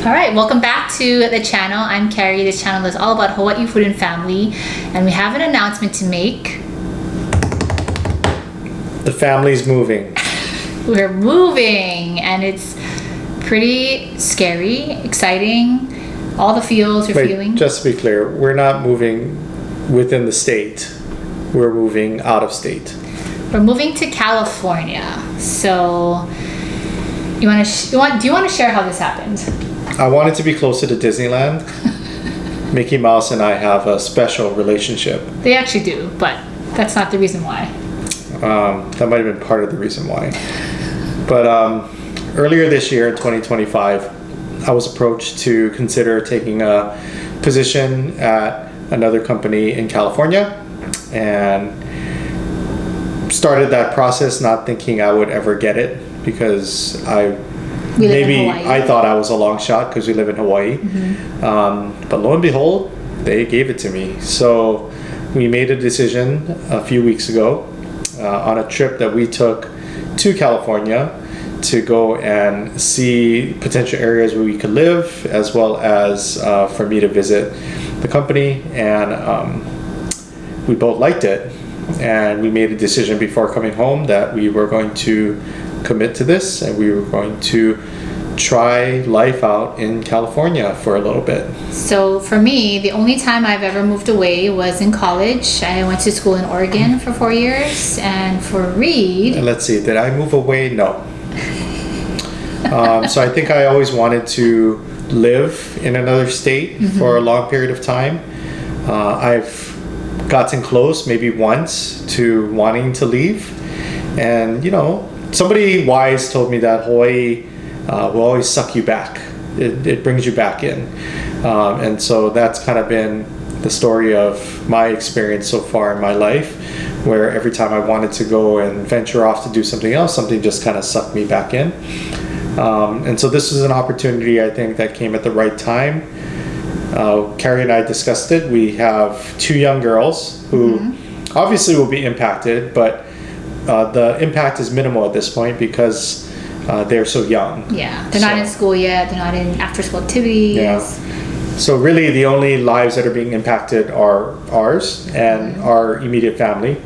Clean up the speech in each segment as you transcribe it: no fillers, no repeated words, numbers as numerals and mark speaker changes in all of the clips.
Speaker 1: All right, welcome back to the channel. I'm Carrie. This channel is all about Hawaii food and family, and we have an announcement to make.
Speaker 2: The family's moving.
Speaker 1: We're moving, and it's pretty scary, exciting. All the feels you're feeling.
Speaker 2: Just to be clear, we're not moving within the state. We're moving out of state.
Speaker 1: We're moving to California. So, do you want to share how this happened?
Speaker 2: I wanted to be closer to Disneyland. Mickey Mouse and I have a special relationship.
Speaker 1: They actually do, but that's not the reason why.
Speaker 2: That might have been part of the reason why. But earlier this year in 2025, I was approached to consider taking a position at another company in California, and started that process not thinking I would ever get it, because I thought I was a long shot because we live in Hawaii. Mm-hmm. But lo and behold, they gave it to me. So we made a decision a few weeks ago on a trip that we took to California to go and see potential areas where we could live, as well as for me to visit the company. And we both liked it. And we made a decision before coming home that we were going to commit to this, and we were going to try life out in California for a little bit.
Speaker 1: So for me, the only time I've ever moved away was in college. I went to school in Oregon for 4 years, and for Reed...
Speaker 2: And let's see, did I move away? No. So I think I always wanted to live in another state for a long period of time. I've gotten close maybe once to wanting to leave, and somebody wise told me that Hawaii will always suck you back. It brings you back in. And so that's kind of been the story of my experience so far in my life, where every time I wanted to go and venture off to do something else, something just kind of sucked me back in. And so this was an opportunity, I think, that came at the right time. Carrie and I discussed it. We have 2 young girls who obviously will be impacted, but the impact is minimal at this point because they're so young.
Speaker 1: Yeah, they're not in school yet. They're not in after-school activities.
Speaker 2: Yeah. So really the only lives that are being impacted are ours and our immediate family,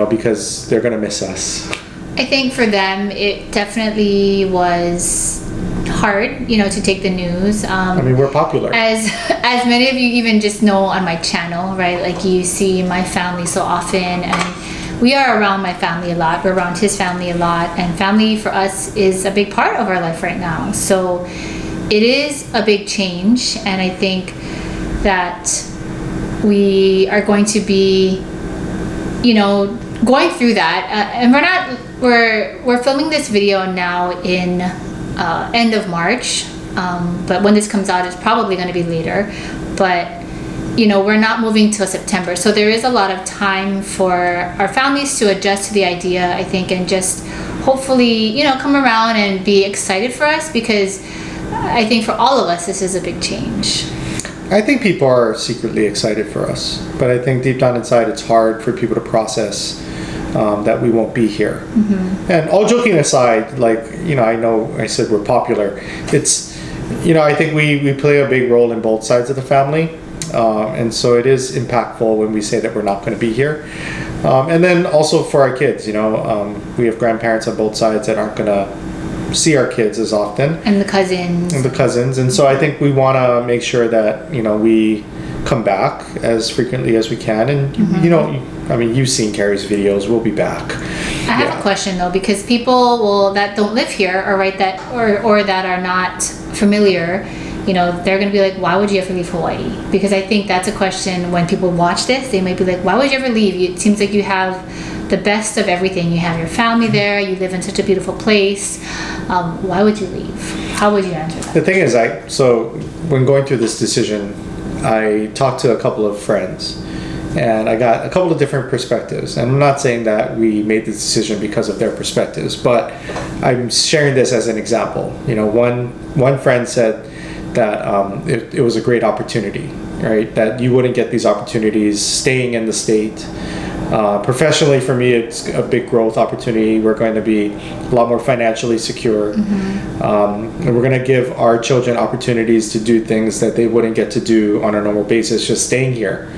Speaker 2: because they're going to miss us.
Speaker 1: I think for them, it definitely was hard, to take the news.
Speaker 2: We're popular.
Speaker 1: As many of you even just know on my channel, right? Like, you see my family so often, and we are around my family a lot. We're around his family a lot, and family for us is a big part of our life right now. So it is a big change, and I think that we are going to be, going through that. And we're filming this video now in end of March, but when this comes out, it's probably going to be later. But we're not moving till September, so there is a lot of time for our families to adjust to the idea, I think, and just hopefully come around and be excited for us, because I think for all of us this is a big change.
Speaker 2: I think people are secretly excited for us, but I think deep down inside it's hard for people to process that we won't be here. And all joking aside, I know I said we're popular. It's, I think we play a big role in both sides of the family. And so it is impactful when we say that we're not going to be here. And then also for our kids, we have grandparents on both sides that aren't going to see our kids as often.
Speaker 1: And the cousins.
Speaker 2: And so I think we want to make sure that, we come back as frequently as we can. And, you've seen Carrie's videos. We'll be back.
Speaker 1: I have a question, though, because people that don't live here or that are not familiar, they're going to be like, why would you ever leave Hawaii? Because I think that's a question when people watch this. They might be like, why would you ever leave? It seems like you have the best of everything. You have your family there. You live in such a beautiful place. Why would you leave? How would you answer that?
Speaker 2: The thing is, so when going through this decision, I talked to a couple of friends, and I got a couple of different perspectives. And I'm not saying that we made this decision because of their perspectives, but I'm sharing this as an example. One friend said that it was a great opportunity, right? That you wouldn't get these opportunities staying in the state. Professionally, for me, it's a big growth opportunity. We're going to be a lot more financially secure. And we're going to give our children opportunities to do things that they wouldn't get to do on a normal basis just staying here.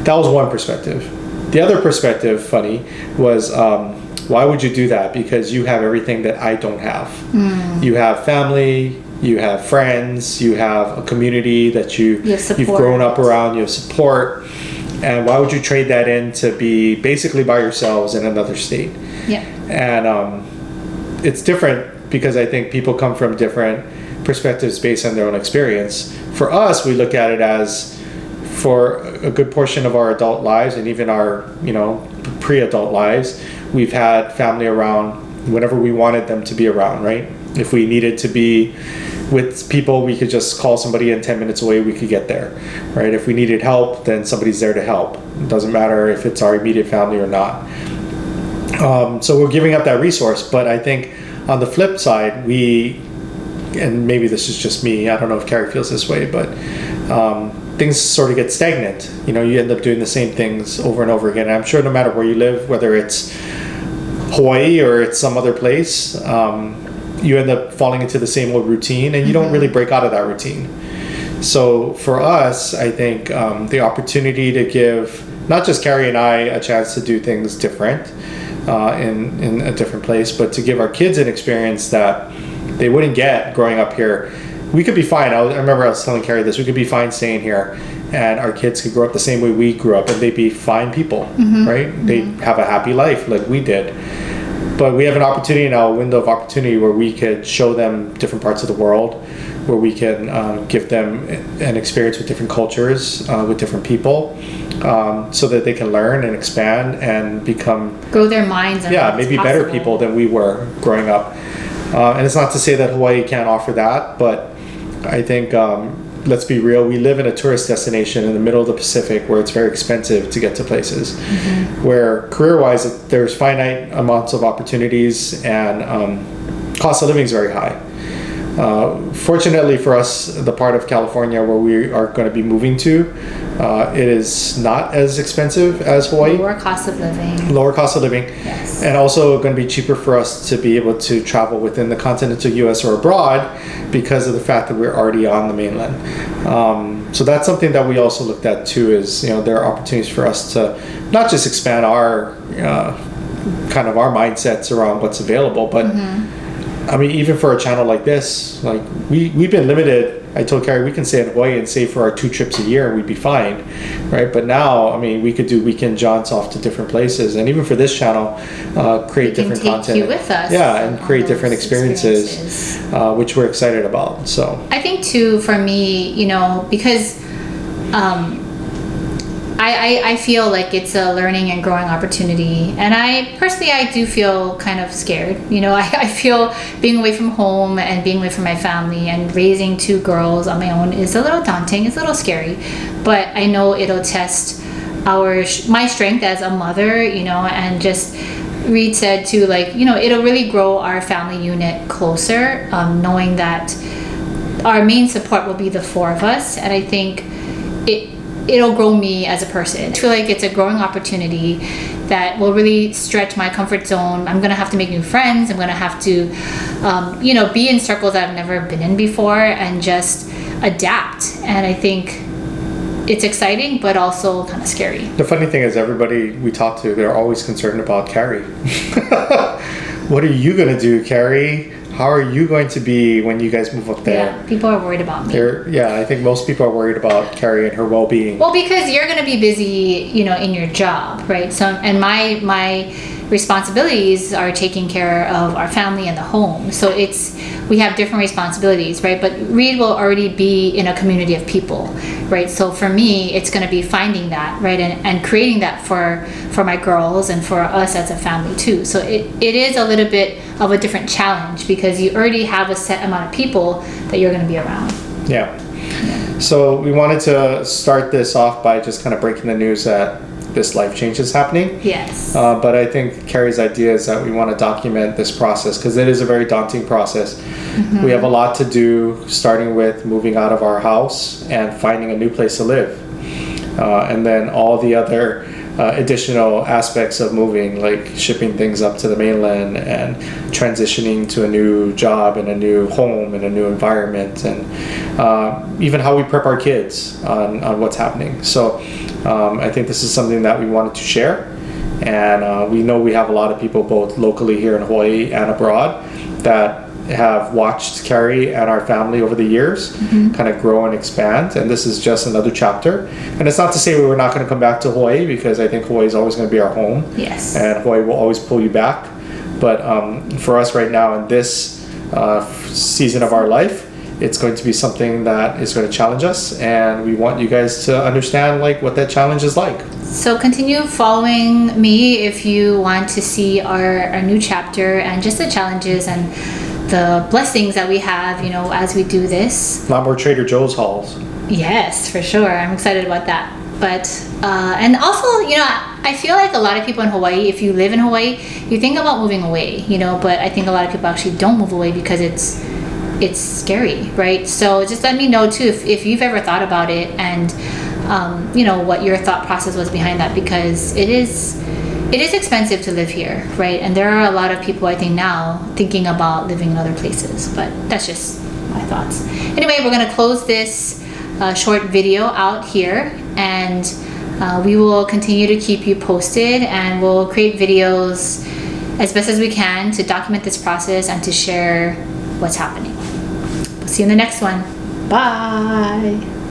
Speaker 2: That was one perspective. The other perspective, funny, was why would you do that? Because you have everything that I don't have. You have family, you have friends, you have a community that you've grown up around, you have support. And why would you trade that in to be basically by yourselves in another state?
Speaker 1: Yeah.
Speaker 2: And it's different because I think people come from different perspectives based on their own experience. For us, we look at it as, for a good portion of our adult lives and even our, pre-adult lives, we've had family around whenever we wanted them to be around, right? If we needed to be with people, we could just call somebody in 10 minutes away, we could get there, right? If we needed help, then somebody's there to help. It doesn't matter if it's our immediate family or not. So we're giving up that resource, but I think on the flip side, and maybe this is just me, I don't know if Carrie feels this way, but things sort of get stagnant. You end up doing the same things over and over again. And I'm sure no matter where you live, whether it's Hawaii or it's some other place, you end up falling into the same old routine and you don't really break out of that routine. So for us, I think the opportunity to give not just Carrie and I a chance to do things different in a different place, but to give our kids an experience that they wouldn't get growing up here. We could be fine. I remember I was telling Carrie this. We could be fine staying here, and our kids could grow up the same way we grew up, and they'd be fine people, right? They'd have a happy life like we did. But we have an opportunity now, a window of opportunity where we could show them different parts of the world, where we can give them an experience with different cultures, with different people, so that they can learn and expand and grow
Speaker 1: their minds. And
Speaker 2: maybe better people than we were growing up. And it's not to say that Hawaii can't offer that, but I think, let's be real, we live in a tourist destination in the middle of the Pacific where it's very expensive to get to places. Where career-wise, there's finite amounts of opportunities and cost of living is very high. Fortunately for us, the part of California where we are going to be moving to, it is not as expensive as Hawaii.
Speaker 1: Lower cost of living.
Speaker 2: Yes. And also going to be cheaper for us to be able to travel within the continental US or abroad because of the fact that we're already on the mainland. So that's something that we also looked at too, is there are opportunities for us to not just expand our kind of our mindsets around what's available, but I mean, even for a channel like this, like we've been limited. I told Carrie we can stay in Hawaii and save for our 2 trips a year and we'd be fine, right? But now, I mean, we could do weekend jaunts off to different places, and even for this channel, create different content.
Speaker 1: You with us,
Speaker 2: and create different experiences. Which we're excited about. So
Speaker 1: I think too, for me, because I feel like it's a learning and growing opportunity, and I do feel kind of scared. I feel being away from home and being away from my family and raising 2 girls on my own is a little daunting. It's a little scary, but I know it'll test my strength as a mother, and just Reed said too, it'll really grow our family unit closer, knowing that our main support will be the 4 of us, and I think it'll grow me as a person. I feel like it's a growing opportunity that will really stretch my comfort zone. I'm gonna have to make new friends. I'm gonna have to, be in circles that I've never been in before and just adapt. And I think it's exciting, but also kind of scary.
Speaker 2: The funny thing is, everybody we talk to, they're always concerned about Carrie. What are you gonna do, Carrie? How are you going to be when you guys move up there?
Speaker 1: Yeah, people are worried about me.
Speaker 2: I think most people are worried about Carrie and her well-being.
Speaker 1: Well, because you're going to be busy, in your job, right? So, and my responsibilities are taking care of our family and the home. So we have different responsibilities, right? But Reed will already be in a community of people, right? So for me, it's going to be finding that, right? And creating that for my girls and for us as a family too. So it is a little bit of a different challenge because you already have a set amount of people that you're going to be around.
Speaker 2: Yeah. So we wanted to start this off by just kind of breaking the news that this life change is happening.
Speaker 1: Yes.
Speaker 2: But I think Carrie's idea is that we want to document this process because it is a very daunting process. We have a lot to do, starting with moving out of our house and finding a new place to live. And then all the other additional aspects of moving, like shipping things up to the mainland and transitioning to a new job and a new home and a new environment, and even how we prep our kids on what's happening. So I think this is something that we wanted to share, and we know we have a lot of people both locally here in Hawaii and abroad that have watched Carrie and our family over the years kind of grow and expand, and this is just another chapter. And it's not to say we were not going to come back to Hawaii, because I think Hawaii is always going to be our home.
Speaker 1: Yes.
Speaker 2: And Hawaii will always pull you back. But for us right now in this season of our life, it's going to be something that is going to challenge us, and we want you guys to understand like what that challenge is like.
Speaker 1: So continue following me if you want to see our new chapter and just the challenges and the blessings that we have, as we do this.
Speaker 2: A lot more Trader Joe's hauls.
Speaker 1: Yes, for sure. I'm excited about that. But, and also, I feel like a lot of people in Hawaii, if you live in Hawaii, you think about moving away, but I think a lot of people actually don't move away because it's scary, right? So just let me know too if you've ever thought about it, and what your thought process was behind that, because it is expensive to live here, right? And there are a lot of people, I think, now thinking about living in other places, but that's just my thoughts. Anyway, we're going to close this short video out here, and we will continue to keep you posted, and we'll create videos as best as we can to document this process and to share what's happening. We'll see you in the next one. Bye.